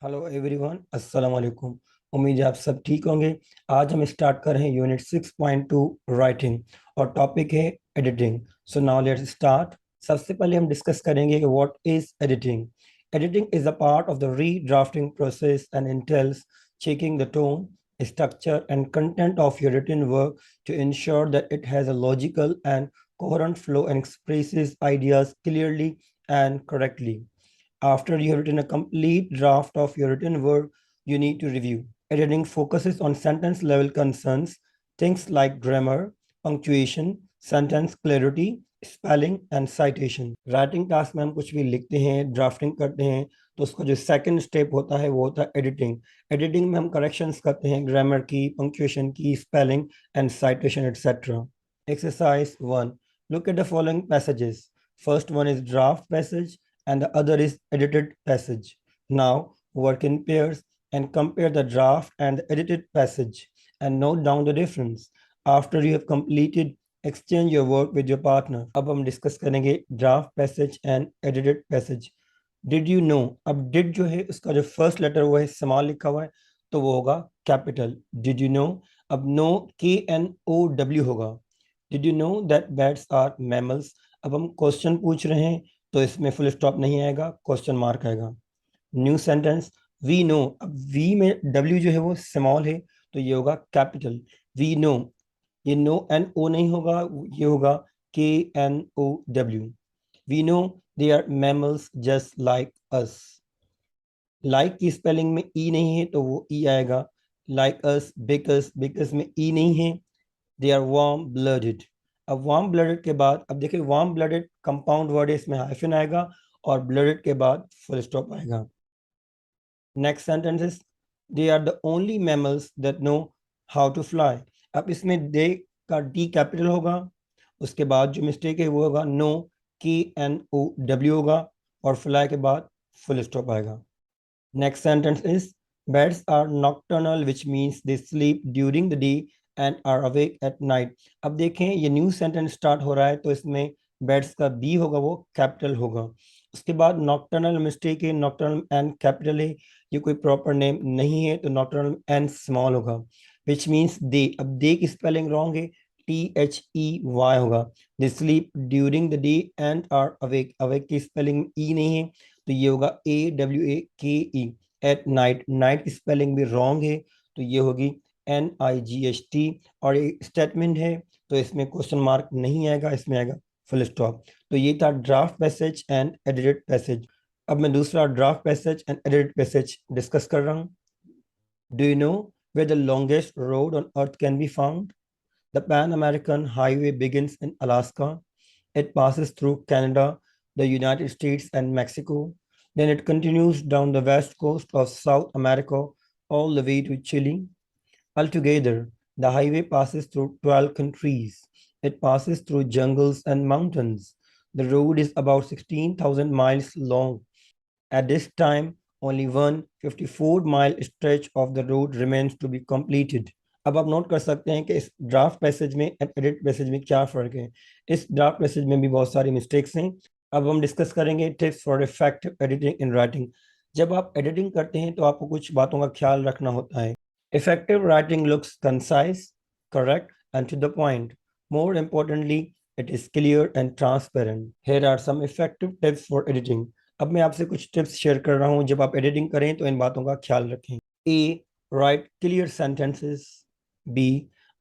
Hello everyone, अस्सलाम वालेकुम। उम्मीद है आप सब ठीक होंगे। आज हम स्टार्ट कर रहे हैं यूनिट 6.2 राइटिंग और टॉपिक है editing. So now let's start. सबसे पहले हम डिस्कस करेंगे कि what is editing. Editing is a part of the redrafting process and entails checking the tone, structure and content of your written work to ensure that it has a logical and coherent flow and expresses ideas clearly and correctly. After you have written a complete draft of your written work, you need to review. Editing focuses on sentence level concerns, things like grammar, punctuation, sentence clarity, spelling and citation. Writing task में हम कुछ भी लिखते हैं, drafting करते हैं, तो उसका जो सेकंड स्टेप होता है वो होता है एडिटिंग। एडिटिंग में हम करेक्शंस करते हैं ग्रामर की, पंक्चुएशन की, spelling and citation etc. Exercise 1. Look at the following passages. First one is draft passage and the other is edited passage. Now work in pairs and compare the draft and the edited passage and note down the difference. After you have completed, exchange your work with your partner. अब हम discuss करेंगे draft passage and edited passage. Did you know? अब did जो है उसका जो first letter वो है स्मॉल लिखा हुआ है तो वो होगा कैपिटल। Did you know? अब नो KNOW होगा। Did you know that bats are mammals? अब हम क्वेश्चन पूछ रहे हैं तो इसमें फुल स्टॉप नहीं आएगा, क्वेश्चन मार्क आएगा। New sentence we know. अब वी में डब्ल्यू जो है वो स्मॉल है तो ये होगा कैपिटल वी नो। ये नो एन ओ नहीं होगा, ये होगा KNOW। We know they are mammals just like us. Like की स्पेलिंग में ई नहीं है तो वो ई आएगा। लाइक अस, बिकस, बिकस में ई नहीं है। They are warm blooded. अब वार्म ब्लडेड के बाद अब देखिए वार्म ब्लडेड कंपाउंड वर्ड है, इसमें हाइफन आएगा और ब्लडेड के बाद फुल स्टॉप आएगा। Next sentence is they are the only mammals that know how to fly. अब इसमें दे का डी कैपिटल होगा, उसके बाद जो मिस्टेक है वो होगा नो KNOW होगा और फ्लाई के बाद फुल स्टॉप आएगा। Next sentence is bats are nocturnal which means they sleep during the day and are awake at night. अब देखें ये न्यू सेंटेंस स्टार्ट हो रहा है तो इसमें बैट्स का बी होगा वो कैपिटल होगा। उसके बाद नॉक्टर्नल मिस्टेक है, नॉक्टर्नल एन कैपिटल है, ये कोई प्रॉपर नेम नहीं है तो नॉक्टर्नल एन स्मॉल होगा। विच मीन्स दे, अब दे की स्पेलिंग रॉन्ग है, THEY होगा। They sleep during the day and are awake, awake की स्पेलिंग ई नहीं है तो ये होगा AWAKE। एट नाइट, नाइट की स्पेलिंग भी रॉन्ग है तो ये होगी NIGHT। और ये स्टेटमेंट है तो इसमें क्वेश्चन मार्क नहीं आएगा, इसमें आएगा फुल स्टॉप। तो ये था draft passage and edited passage. अब मैं दूसरा draft passage and edited passage discuss कर रहा हूँ। Do you know where the longest road on earth can be found? The Pan American Highway begins in Alaska. It passes through Canada, the United States, and Mexico. Then it continues down the west coast of South America all the way to Chile. Altogether, the highway passes through 12 countries. It passes through jungles and mountains. The road is about 16,000 miles long. At this time, only one 54-mile stretch of the road remains to be completed. अब आप note कर सकते हैं कि इस draft passage में and edit passage में क्या फ़र्क है। इस ड्राफ्ट पैसेज में भी बहुत सारी मिस्टेक्स हैं। अब हम डिस्कस करेंगे tips for effective editing in writing. जब आप एडिटिंग करते हैं तो आपको कुछ बातों का ख्याल रखना होता है। Effective writing looks concise, correct and to the point. More importantly, it is clear and transparent. Here are some effective tips for editing. अब मैं आपसे कुछ टिप्स शेयर कर रहा हूं, जब आप एडिटिंग करें तो इन बातों का ख्याल रखें। A. Write clear sentences. B.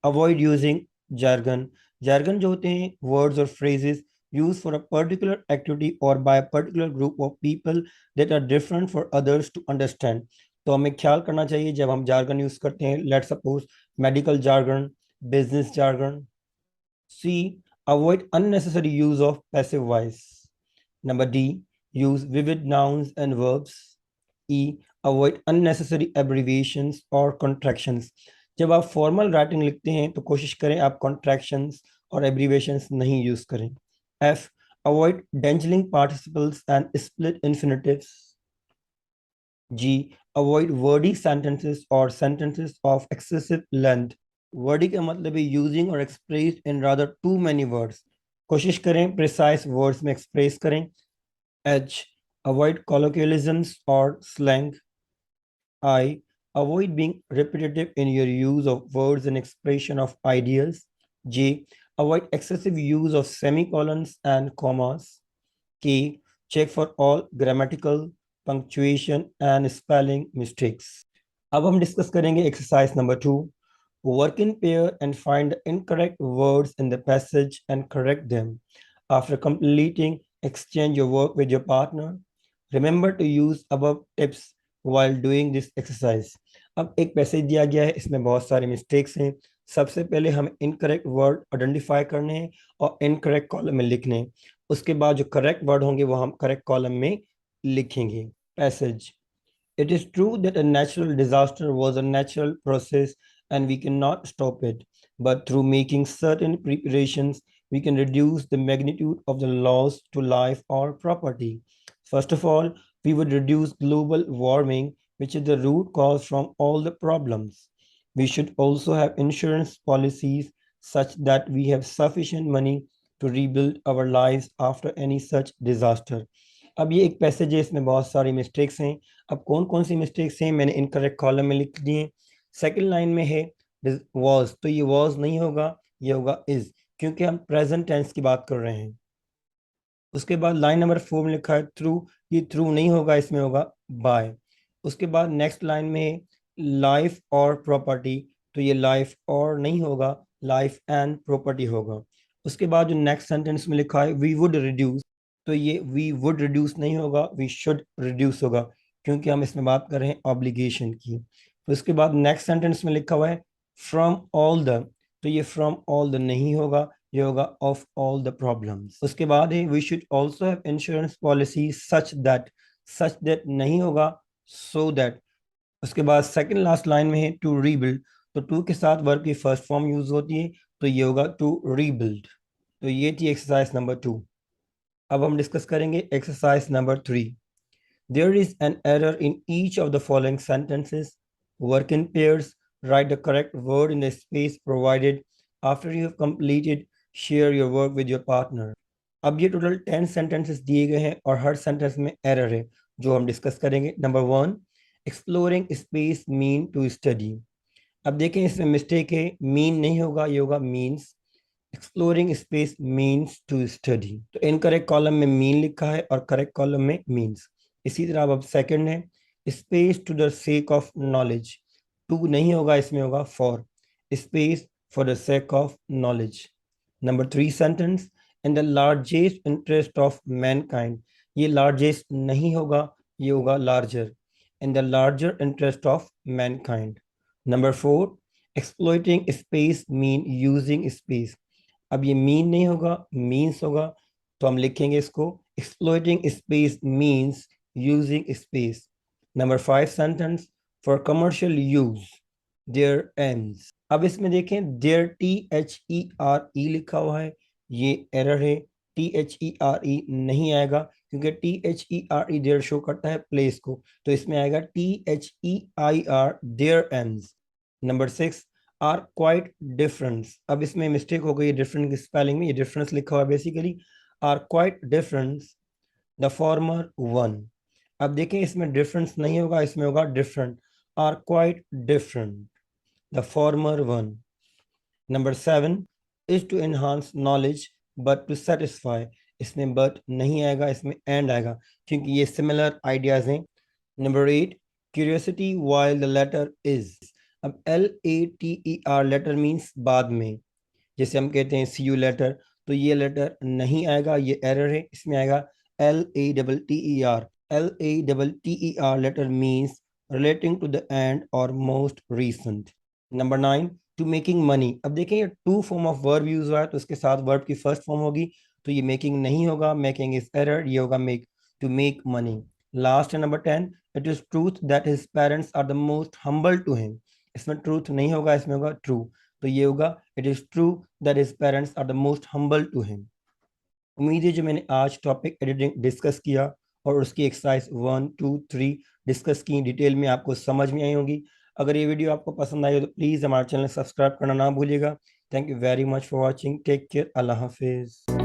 Avoid using jargon. jargon जो होते हैं words और phrases used for a particular activity or by a particular group of people that are different for others to understand. तो हमें ख्याल करना चाहिए जब हम jargon यूज करते हैं, let's suppose medical jargon, business jargon. C. Avoid unnecessary use of passive voice. Number D. Use vivid nouns and verbs. E. Avoid unnecessary abbreviations or contractions. जब आप फॉर्मल राइटिंग लिखते हैं तो कोशिश करें आप कॉन्ट्रैक्शंस और एब्रीविएशंस नहीं यूज करें। F. Avoid dangling participles and split infinitives. G. Avoid wordy sentences or sentences of excessive length. Wordy का मतलब है यूजिंग और express in rather too many words. कोशिश करें प्रिसाइज वर्ड्स में एक्सप्रेस करें। एच. अवॉइड कॉलोक्यूलिज्म्स और slang. I. Avoid being repetitive in your use of words and expression of ideas. J. Avoid excessive use of semicolons and commas. K. Check for all grammatical, punctuation and spelling mistakes. अब हम discuss करेंगे exercise number 2. Work in pair and find the incorrect words in the passage and correct them. After completing, exchange your work with your partner. Remember to use above tips while doing this exercise. अब एक passage दिया गया है, इसमें बहुत सारे mistakes हैं. सबसे पहले हमें इनकरेक्ट वर्ड आइडेंटिफाई करने हैं और इनकरेक्ट कॉलम में लिखने हैं. उसके बाद जो करेक्ट वर्ड होंगे वो हम करेक्ट कॉलम में लिखेंगे. Passage. It is true that a natural disaster was a natural process and we cannot stop it. But through making certain preparations, we can reduce the magnitude of the loss to life or property. First of all, we would reduce global warming, which is the root cause from all the problems. We should also have insurance policies such that we have sufficient money to rebuild our lives after any such disaster. अब ये एक passage है, इसमें बहुत सारी mistakes हैं. अब कौन कौन सी मिस्टेक्स हैं मैंने इनकरेक्ट कॉलम में लिख दिए. सेकंड लाइन में है वॉज, तो ये वॉज नहीं होगा, ये होगा इज, क्योंकि हम प्रेजेंट टेंस की बात कर रहे हैं. उसके बाद लाइन नंबर 4 में लिखा है थ्रू, ये थ्रू नहीं होगा, इसमें होगा बाय. उसके बाद नेक्स्ट लाइन में लाइफ और प्रॉपर्टी, तो ये लाइफ और नहीं होगा, लाइफ एंड प्रॉपर्टी होगा. उसके बाद जो नेक्स्ट सेंटेंस में लिखा है वी वुड रिड्यूस, तो ये वी वुड रिड्यूस नहीं होगा, वी शुड रिड्यूस होगा, क्योंकि हम इसमें बात कर रहे हैं ऑब्लिगेशन की. तो उसके बाद नेक्स्ट सेंटेंस में लिखा हुआ है फ्रॉम ऑल द, तो ये फ्रॉम ऑल द नहीं होगा, ये होगा ऑफ ऑल द प्रॉब्लम्स. उसके बाद है we should also have insurance policy such that नहीं होगा, सो दैट. उसके बाद सेकंड लास्ट लाइन में है टू रीबिल्ड, तो टू के साथ वर्ब की फर्स्ट फॉर्म यूज होती है, तो ये होगा टू रीबिल्ड. तो ये थी एक्सरसाइज नंबर 2. अब हम डिस्कस करेंगे exercise number 3. There is an error in each of the following sentences. Work in pairs. Write the correct word in the space provided. After you have completed, share your work with your partner. अब ये total 10 sentences दिए गए हैं और हर sentence में error है जो हम डिस्कस करेंगे. Number 1, exploring space mean to study. अब देखें इसमें मिस्टेक है, मीन नहीं होगा, ये होगा means. Exploring space means to study, तो इनकरेक्ट कॉलम में मीन लिखा है और करेक्ट कॉलम में मीन्स. इसी तरह अब सेकंड है space to the sake of knowledge, to नहीं होगा, इसमें होगा for, space for the sake of knowledge. Number 3 sentence in the largest interest of mankind, ये लार्जेस्ट नहीं होगा, ये होगा larger, in the larger interest of mankind. Number 4 exploiting space mean using space, अब ये मीन नहीं होगा, मीन्स होगा, तो हम लिखेंगे इसको exploiting space means using space. Number 5 sentence for commercial use their ends. अब इसमें देखें their THERE लिखा हुआ है, ये एरर है. THERE नहीं आएगा क्योंकि THERE their शो करता है प्लेस को, तो इसमें आएगा THEIR their ends. Number 6 are quite different. अब इसमें मिस्टेक हो गई डिफरेंट की स्पेलिंग में, ये डिफरेंस लिखा हुआ है basically. are quite different the former one. अब देखें इसमें डिफरेंस नहीं होगा, इसमें होगा different, are quite different the former one. Number 7 is to enhance knowledge but to satisfy, इसमें बट नहीं आएगा, इसमें एंड आएगा क्योंकि ये सिमिलर आइडियाज हैं. Number 8 curiosity while the latter is, अब LATER लेटर मीन्स बाद में, जैसे हम कहते हैं सी यू लेटर, तो ये लेटर नहीं आएगा, ये एरर है, इसमें आएगा LATTER. LATTER letter means relating to the end or most recent. Number 9 to making money. अब देखें ये two form of verb use हुआ है, तो इसके साथ वर्ब की फर्स्ट फॉर्म होगी, तो ये मेकिंग नहीं होगा, मेकिंग इज एरर, ये होगा make, to make money. Last है number 10 it is truth that his parents are the most humble to him, इसमें ट्रूथ नहीं होगा, इसमें होगा ट्रू, तो ये होगा it is true that his parents are the most humble to him. उम्मीद है जो मैंने आज टॉपिक एडिटिंग डिस्कस किया और उसकी एक्सरसाइज 1, 2, 3 डिस्कस की डिटेल में आपको समझ में आई होगी. अगर ये वीडियो आपको पसंद आई हो तो प्लीज़ हमारे चैनल सब्सक्राइब करना ना भूलिएगा. Thank you very much for watching. Take care. Allah हाफिज़.